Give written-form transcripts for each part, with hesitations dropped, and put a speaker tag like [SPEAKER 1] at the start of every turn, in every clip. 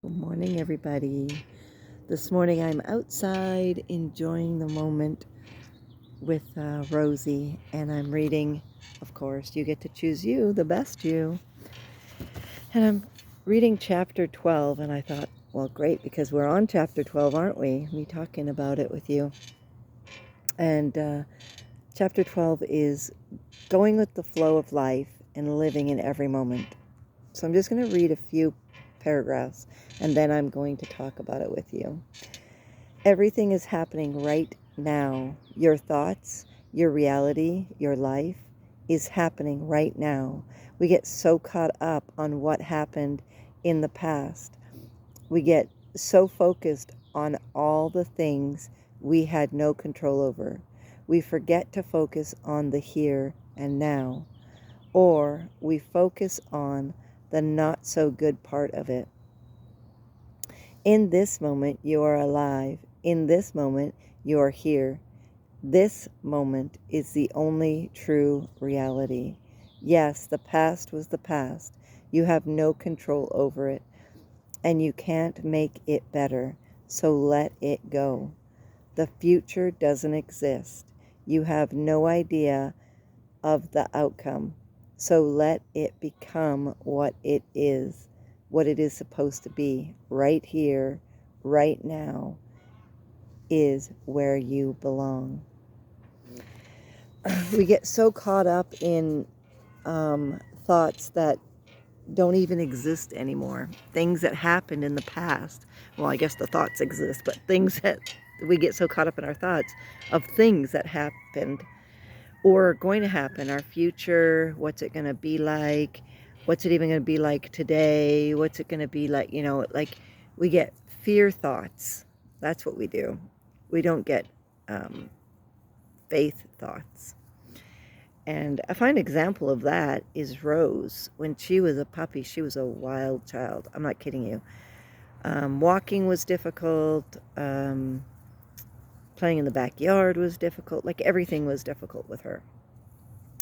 [SPEAKER 1] Good morning, everybody. This morning I'm outside enjoying the moment with Rosie, and I'm reading, of course, You Get to Choose You, the best you. And I'm reading chapter 12, and I thought, well, great, because we're on chapter 12, aren't we? Me talking about it with you. And chapter 12 is going with the flow of life and living in every moment. So I'm just going to read a few paragraphs, and then I'm going to talk about it with you. Everything is happening right now. Your thoughts, your reality, your life is happening right now. We get so caught up on what happened in the past. We get so focused on all the things we had no control over. We forget to focus on the here and now, or we focus on the not so good part of it. In this moment, you are alive. In this moment, you are here. This moment is the only true reality. Yes, the past was the past. You have no control over it, and you can't make it better, so let it go. The future doesn't exist. You have no idea of the outcome, so let it become what it is supposed to be. Right here, right now, is where you belong. We get so caught up in thoughts that don't even exist anymore. Things that happened in the past. Well, I guess the thoughts exist, but things that we get so caught up in our thoughts of things that happened or going to happen, our future, what's it going to be like? What's it even going to be like today? What's it going to be like? Like we get fear thoughts. That's what we do. We don't get faith thoughts. And a fine example of that is Rose. When she was a puppy, she was a wild child. I'm not kidding you. Walking was difficult. Playing in the backyard was difficult. Like everything was difficult with her.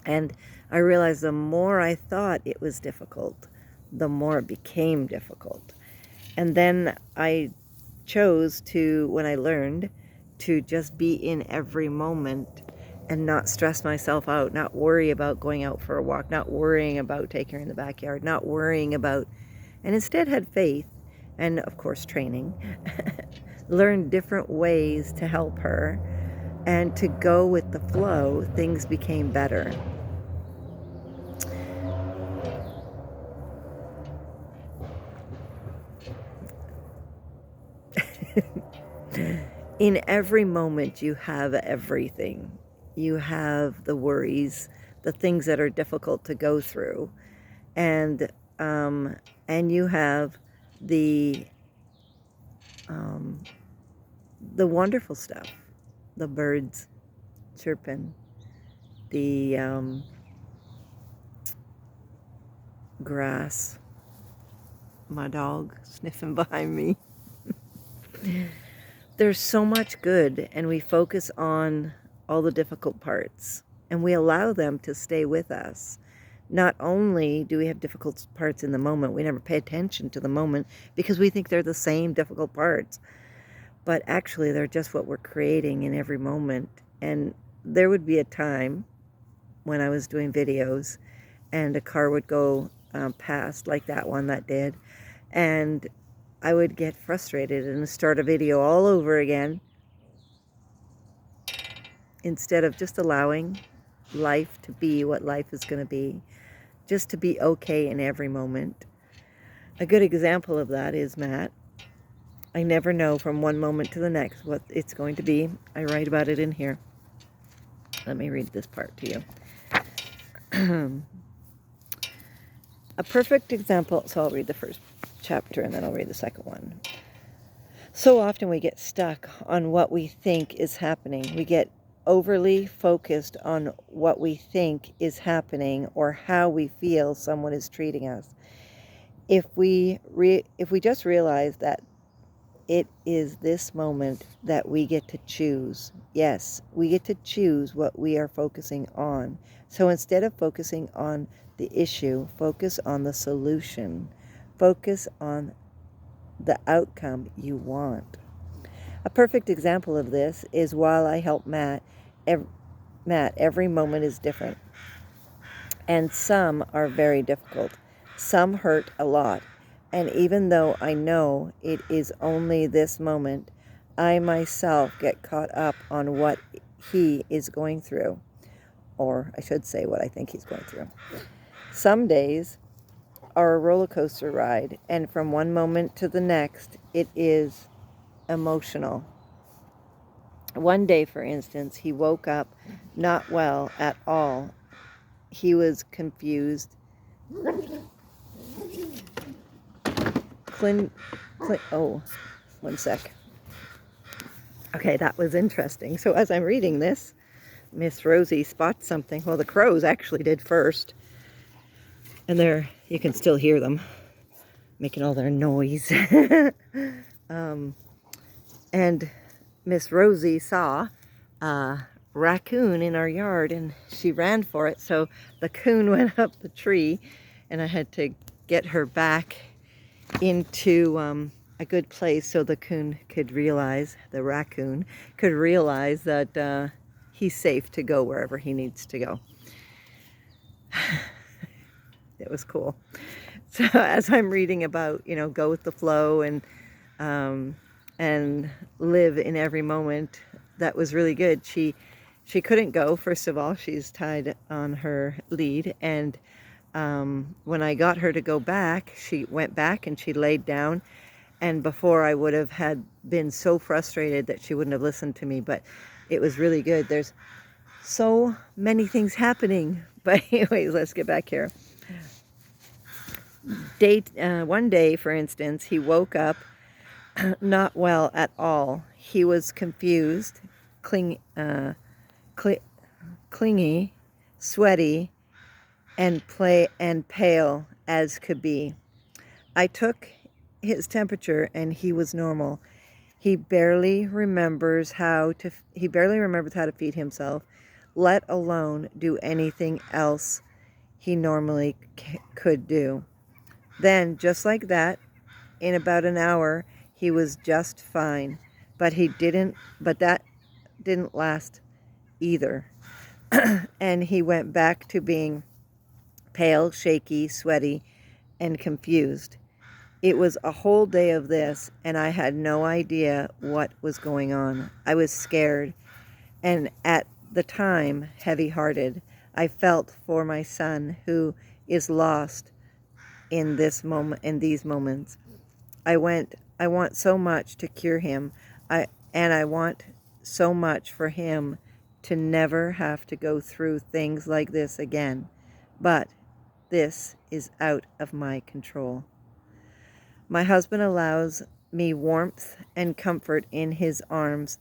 [SPEAKER 1] And I realized the more I thought it was difficult, the more it became difficult. And then I chose to, when I learned, to just be in every moment and not stress myself out, not worry about going out for a walk, not worrying about taking her in the backyard, not worrying about, and instead had faith and, of course, training, learned different ways to help her and to go with the flow. Things became better. In every moment, you have everything. You have the worries, the things that are difficult to go through, and you have the um, the wonderful stuff, the birds chirping, the grass, my dog sniffing behind me. There's so much good, and we focus on all the difficult parts, and we allow them to stay with us. Not only do we have difficult parts in the moment, we never pay attention to the moment because we think they're the same difficult parts, but actually they're just what we're creating in every moment. And there would be a time when I was doing videos and a car would go past, like that one that did, and I would get frustrated and start a video all over again instead of just allowing life to be what life is going to be, just to be okay in every moment. A good example of that is Matt. I never know from one moment to the next what it's going to be. I write about it in here. Let me read this part to you. A perfect example, so I'll read the first chapter and then I'll read the second one. So often we get stuck on what we think is happening. We get overly focused on what we think is happening or how we feel someone is treating us. If we just realize that it is this moment that we get to choose. Yes, we get to choose what we are focusing on. So instead of focusing on the issue, focus on the solution. Focus on the outcome you want. A perfect example of this is while I help Matt, every moment is different. And some are very difficult. Some hurt a lot. And even though I know it is only this moment, I myself get caught up on what he is going through. Or I should say what I think he's going through. Some days are a roller coaster ride, and from one moment to the next, it is emotional. One day, for instance, he woke up not well at all. He was confused. Oh, one sec. Okay, that was interesting. So as I'm reading this, Miss Rosie spots something. Well, the crows actually did first. And you can still hear them making all their noise. And Miss Rosie saw a raccoon in our yard, and she ran for it. So the coon went up the tree, and I had to get her back into a good place so the raccoon could realize that he's safe to go wherever he needs to go. It was cool. So as I'm reading about, go with the flow and live in every moment, that was really good. She couldn't go, first of all. She's tied on her lead, and when I got her to go back, she went back and she laid down, and before I would have had been so frustrated that she wouldn't have listened to me, but it was really good. There's so many things happening. But anyways, let's get back here. One day, for instance, he woke up not well at all. He was confused, clingy, sweaty, and pale as could be. I took his temperature, and he was normal. He barely remembers how to feed himself, let alone do anything else he normally could do. Then, just like that, in about an hour, he was just fine. But that didn't last either. And he went back to being pale, shaky, sweaty, and confused. It was a whole day of this, and I had no idea what was going on. I was scared, and at the time, heavy-hearted. I felt for my son, who is lost in these moments. I want so much to cure him. I want so much for him to never have to go through things like this again. But this is out of my control. My husband allows me warmth and comfort in his arms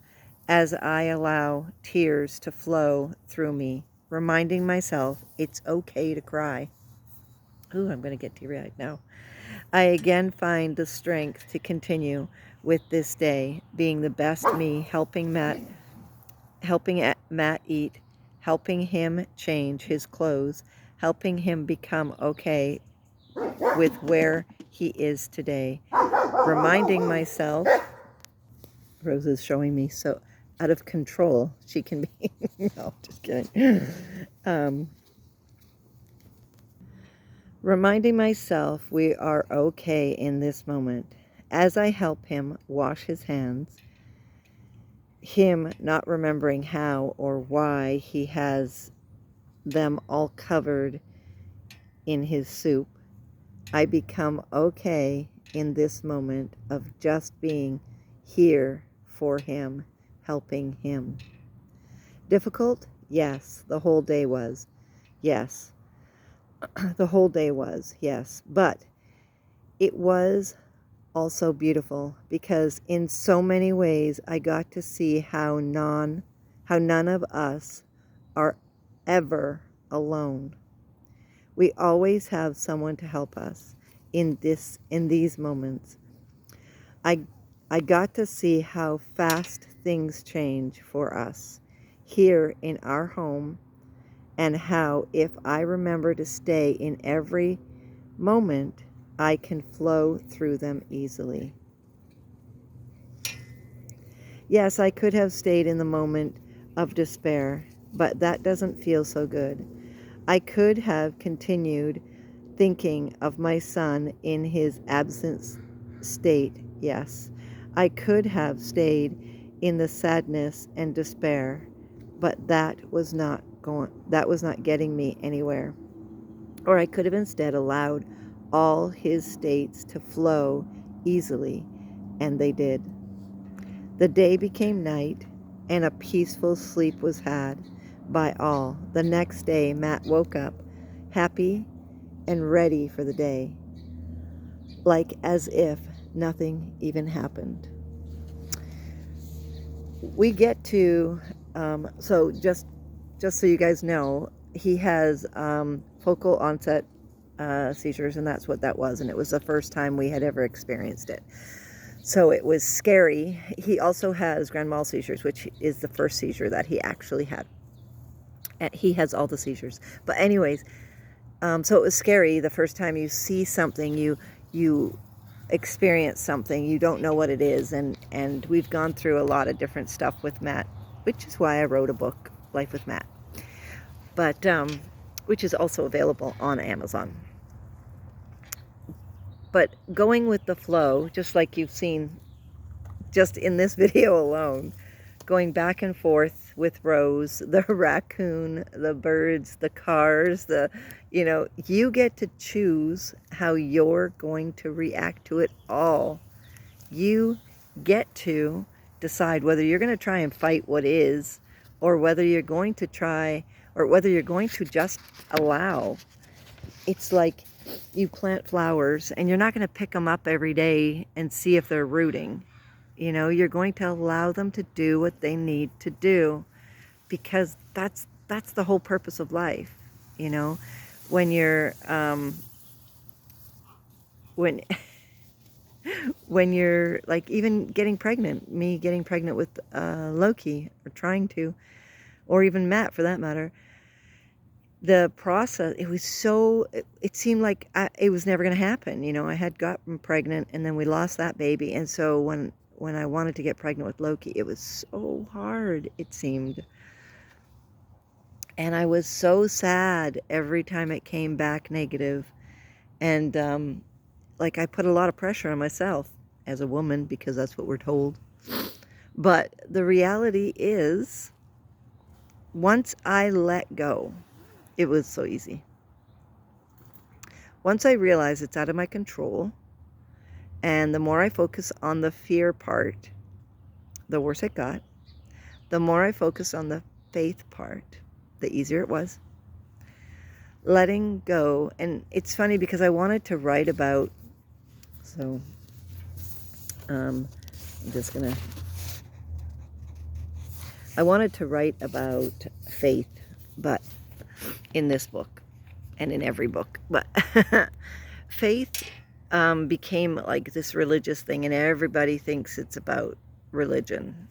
[SPEAKER 1] as I allow tears to flow through me, reminding myself it's okay to cry. Ooh, I'm going to get teary-eyed now. I again find the strength to continue with this day, being the best me, helping Matt eat, helping him change his clothes, helping him become okay with where he is today, reminding myself, Rose is showing me so out of control she can be. No, just kidding. Reminding myself we are okay in this moment. As I help him wash his hands, him not remembering how or why he has them all covered in his soup, I become okay in this moment of just being here for him, helping him. Difficult? Yes, the whole day was. Yes. The whole day was, yes. But it was also beautiful because in so many ways I got to see how none of us are ever alone. We always have someone to help us in these moments. I got to see how fast things change for us here in our home, and how if I remember to stay in every moment, I can flow through them easily. Yes, I could have stayed in the moment of despair, but that doesn't feel so good. I could have continued thinking of my son in his absent state. Yes, I could have stayed in the sadness and despair, but that was not getting me anywhere. Or I could have instead allowed all his states to flow easily, and they did. The day became night, and a peaceful sleep was had by all. The next day, Matt woke up, happy and ready for the day, like as if nothing even happened. We get to, so just so you guys know, he has focal onset seizures, and that's what that was, and it was the first time we had ever experienced it. So it was scary. He also has grand mal seizures, which is the first seizure that he actually had. And he has all the seizures. But anyways, so it was scary the first time you see something, you experience something, you don't know what it is, and we've gone through a lot of different stuff with Matt, which is why I wrote a book, Life with Matt, but which is also available on Amazon. But going with the flow, just like you've seen just in this video alone, going back and forth with Rose, the raccoon, the birds, the cars, you get to choose how you're going to react to it all. You get to decide whether you're going to try and fight what is, or whether you're going to try, or whether you're going to just allow. It's like you plant flowers and you're not going to pick them up every day and see if they're rooting. You're going to allow them to do what they need to do, because that's the whole purpose of life. When you're when when you're like even getting pregnant, me getting pregnant with Loki, or trying to, or even Matt for that matter, the process, it seemed like it was never going to happen. I had gotten pregnant and then we lost that baby, and so when I wanted to get pregnant with Loki, it was so hard, it seemed. And I was so sad every time it came back negative. And like I put a lot of pressure on myself as a woman, because that's what we're told. But the reality is, once I let go, it was so easy. Once I realized it's out of my control, and the more I focus on the fear part, the worse it got. The more I focused on the faith part, the easier it was. Letting go. And it's funny because I wanted to write about, so I'm just gonna, I wanted to write about faith, but in this book and in every book, but faith became like this religious thing, and everybody thinks it's about religion.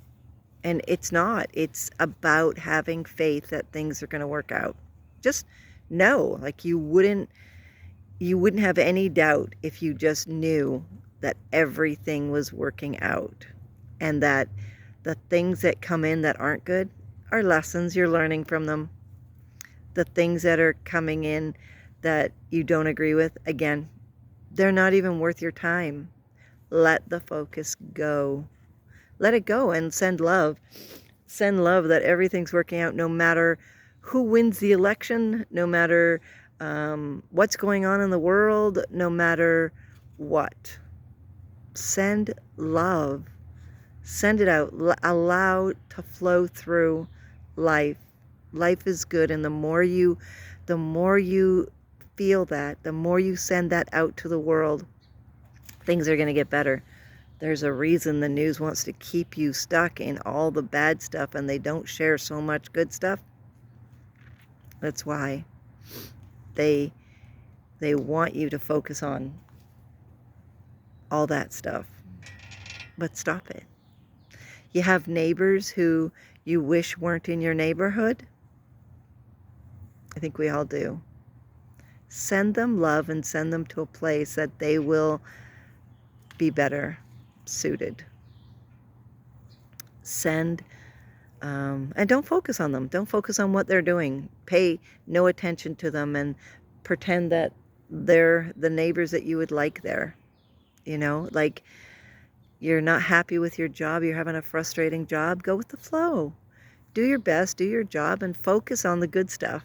[SPEAKER 1] And it's not. It's about having faith that things are going to work out. Just know, like you wouldn't have any doubt if you just knew that everything was working out, and that the things that come in that aren't good are lessons you're learning from them. The things that are coming in that you don't agree with, again, they're not even worth your time. Let the focus go. Let it go and send love. Send love that everything's working out, no matter who wins the election, no matter what's going on in the world, no matter what. Send love. Send it out. Allow it to flow through life. Life is good, and the more you feel that, the more you send that out to the world, things are going to get better. There's a reason the news wants to keep you stuck in all the bad stuff, and they don't share so much good stuff. That's why they want you to focus on all that stuff. But stop it. You have neighbors who you wish weren't in your neighborhood. I think we all do. Send them love and send them to a place that they will be better suited. Send, and don't focus on them. Don't focus on what they're doing. Pay no attention to them and pretend that they're the neighbors that you would like there. You know, like you're not happy with your job, you're having a frustrating job, go with the flow. Do your best, do your job, and focus on the good stuff.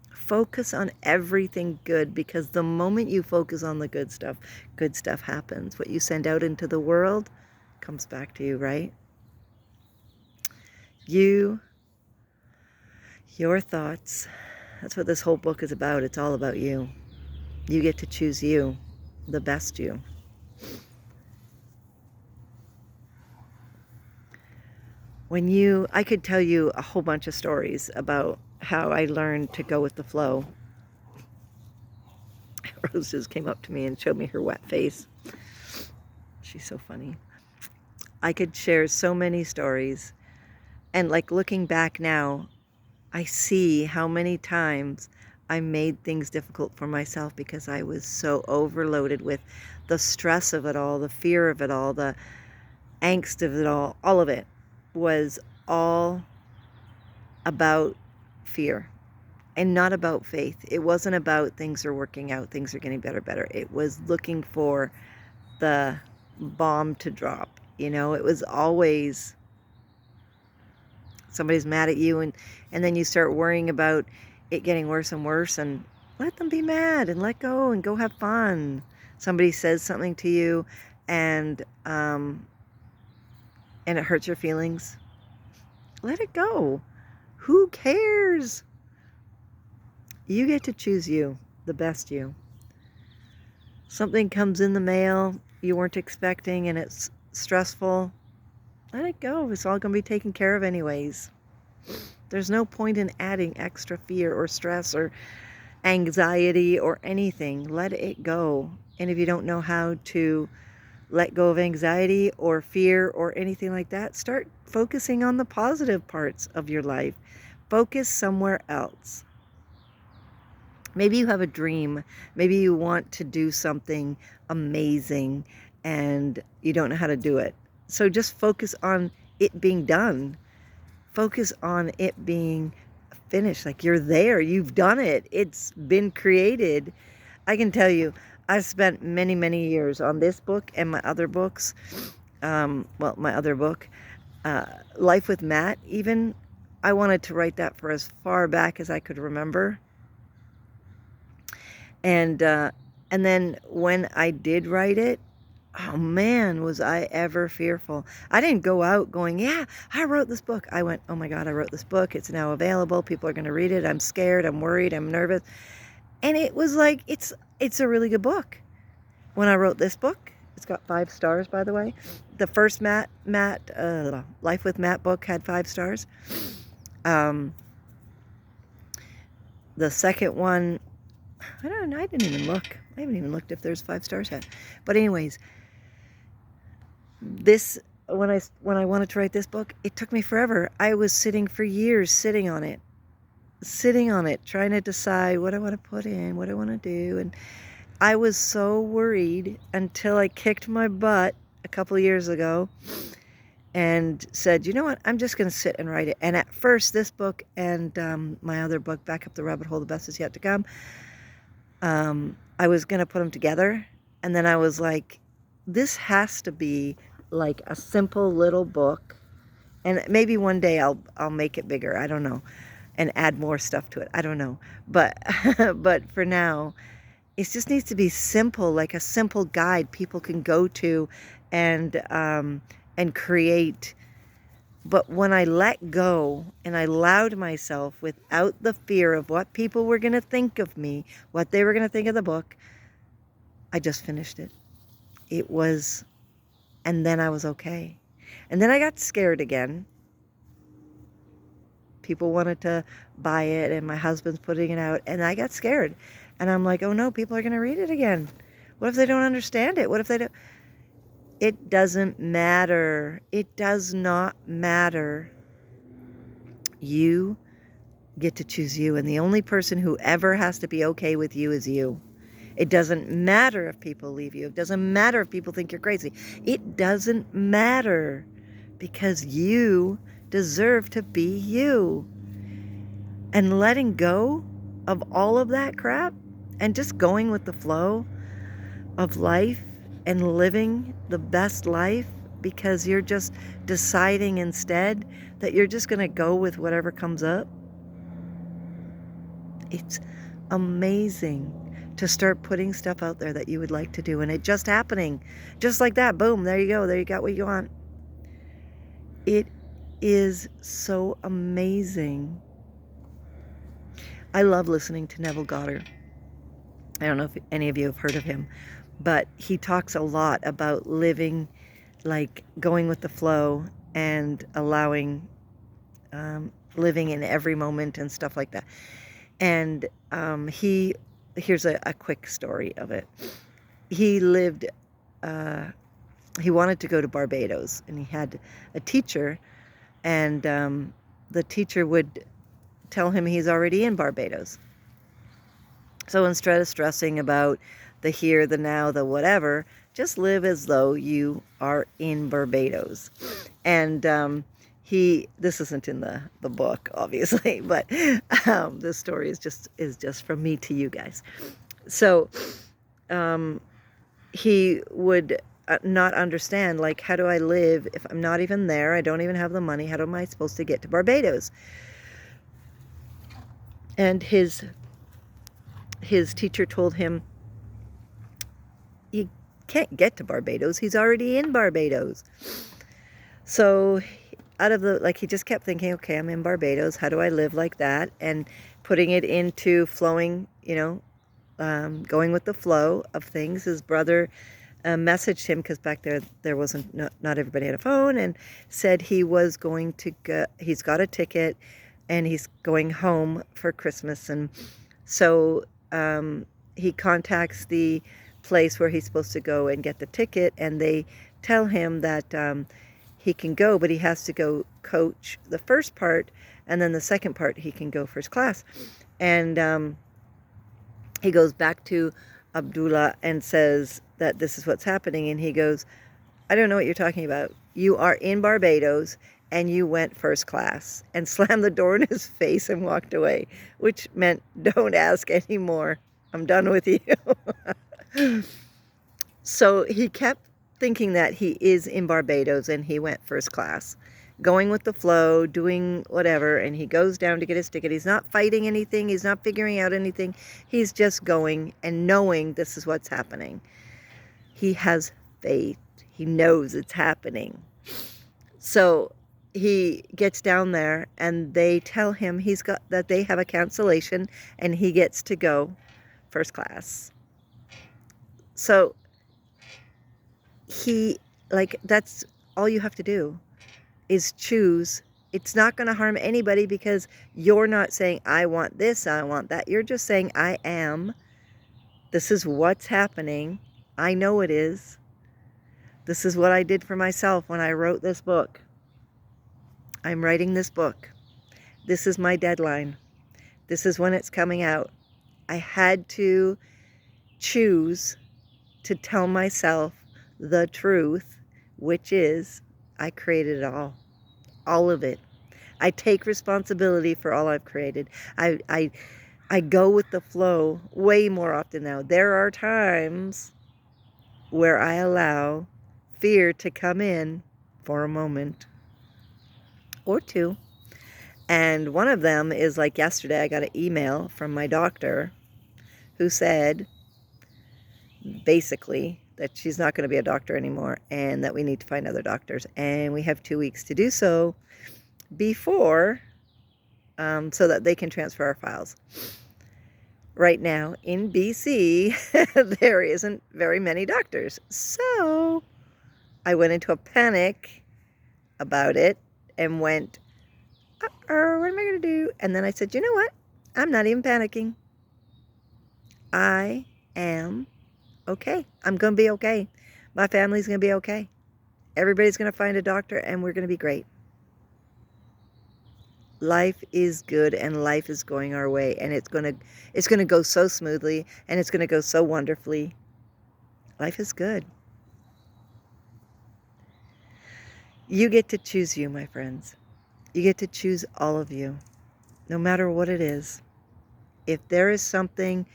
[SPEAKER 1] Focus on everything good, because the moment you focus on the good stuff happens. What you send out into the world comes back to you, right? Your thoughts. That's what this whole book is about. It's all about you. You get to choose you, the best you. I could tell you a whole bunch of stories about how I learned to go with the flow. Rose just came up to me and showed me her wet face. She's so funny. I could share so many stories. And like looking back now, I see how many times I made things difficult for myself because I was so overloaded with the stress of it all, the fear of it all, the angst of it all of it was all about fear and not about faith. It wasn't about things are working out, things are getting better. It was looking for the bomb to drop. You know, it was always somebody's mad at you, and then you start worrying about it getting worse and worse, and let them be mad and let go and go have fun. Somebody says something to you and it hurts your feelings. Let it go. Who cares? You get to choose you, the best you. Something comes in the mail you weren't expecting and it's stressful. Let it go. It's all going to be taken care of anyways. There's no point in adding extra fear or stress or anxiety or anything. Let it go. And if you don't know how to let go of anxiety or fear or anything like that, start focusing on the positive parts of your life. Focus somewhere else. Maybe you have a dream. Maybe you want to do something amazing and you don't know how to do it. So just focus on it being done. Focus on it being finished. Like you're there. You've done it. It's been created. I can tell you, I've spent many, many years on this book and my other books. My other book, Life with Matt, even. I wanted to write that for as far back as I could remember. And then when I did write it, oh man, was I ever fearful. I didn't go out going, yeah, I wrote this book. I went, oh my God, I wrote this book. It's now available. People are going to read it. I'm scared. I'm worried. I'm nervous. And it was like, it's a really good book. When I wrote this book, it's got 5 stars, by the way. The first Life with Matt book had 5 stars. The second one, I don't know, I didn't even look. I haven't even looked if there's 5 stars yet. But anyways, this, when I wanted to write this book, it took me forever. I was sitting for years, sitting on it, trying to decide what I want to put in, what I want to do. And I was so worried until I kicked my butt a couple of years ago and said, you know what, I'm just going to sit and write it. And at first, this book and my other book, Back Up the Rabbit Hole, The Best Is Yet to Come, I was going to put them together. And then I was like, this has to be like a simple little book. And maybe one day I'll make it bigger. I don't know. And add more stuff to it. I don't know. But but for now, it just needs to be simple, like a simple guide people can go to and create. But when I let go and I allowed myself, without the fear of what people were going to think of me, what they were going to think of the book, I just finished it. And then I was okay. And then I got scared again. People wanted to buy it and my husband's putting it out and I got scared. And I'm like, oh no, people are going to read it again. What if they don't understand it? What if they don't? It doesn't matter. It does not matter. You get to choose you. And the only person who ever has to be okay with you is you. It doesn't matter if people leave you. It doesn't matter if people think you're crazy. It doesn't matter. because you deserve to be you. And letting go of all of that crap and just going with the flow of life and living the best life, because you're just deciding instead that you're just going to go with whatever comes up. It's amazing to start putting stuff out there that you would like to do, and it just happening just like that. Boom, there you go. There you got what you want. It is so amazing. I love listening to Neville Goddard. I don't know if any of you have heard of him, but he talks a lot about living, like going with the flow and allowing, living in every moment and stuff like that. And here's a quick story of it. He lived, he wanted to go to Barbados, and he had a teacher, and the teacher would tell him he's already in Barbados. So instead of stressing about the here, the now, the whatever, just live as though you are in Barbados. And this isn't in the book, obviously, but this story is just from me to you guys. So he would not understand, like, how do I live if I'm not even there? I don't even have the money. How am I supposed to get to Barbados? And his teacher told him, you can't get to Barbados. He's already in Barbados. So out of he just kept thinking, okay, I'm in Barbados. How do I live like that? And putting it into flowing, going with the flow of things. His brother messaged him, because back there wasn't, not everybody had a phone, and said he was going to go, he's got a ticket and he's going home for Christmas. And so he contacts the place where he's supposed to go and get the ticket, and they tell him that he can go, but he has to go coach the first part, and then the second part he can go first class. And he goes back to Abdullah and says that this is what's happening, and he goes, I don't know what you're talking about. You are in Barbados and you went first class, and slammed the door in his face and walked away, which meant, don't ask anymore. I'm done with you. So he kept thinking that he is in Barbados, and he went first class, going with the flow, doing whatever, and he goes down to get his ticket. He's not fighting anything. He's not figuring out anything. He's just going and knowing this is what's happening. He has faith. He knows it's happening. So he gets down there, and they tell him that they have a cancellation, and he gets to go first class. So that's all you have to do, is choose. It's not going to harm anybody, because you're not saying, I want this, I want that. You're just saying, I am. This is what's happening. I know it is. This is what I did for myself when I wrote this book. I'm writing this book. This is my deadline. This is when it's coming out. I had to choose to tell myself the truth, which is I created it all of it. I take responsibility for all I've created. I go with the flow way more often now. There are times where I allow fear to come in for a moment or two. And one of them is, like yesterday, I got an email from my doctor who said basically that she's not going to be a doctor anymore, and that we need to find other doctors, and we have 2 weeks to do so before so that they can transfer our files. Right now in BC there isn't very many doctors, so I went into a panic about it and went, uh-oh, what am I going to do? And then I said, you know what? I'm not even panicking. I am okay. I'm going to be okay. My family's going to be okay. Everybody's going to find a doctor, and we're going to be great. Life is good, and life is going our way, and it's going to go so smoothly, and it's going to go so wonderfully. Life is good. You get to choose you, my friends. You get to choose all of you, no matter what it is. If there is something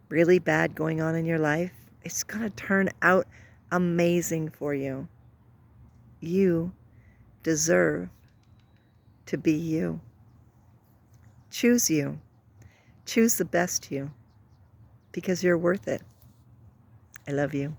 [SPEAKER 1] really bad going on in your life, it's going to turn out amazing for you. You deserve to be you. Choose you. Choose the best you, because you're worth it. I love you.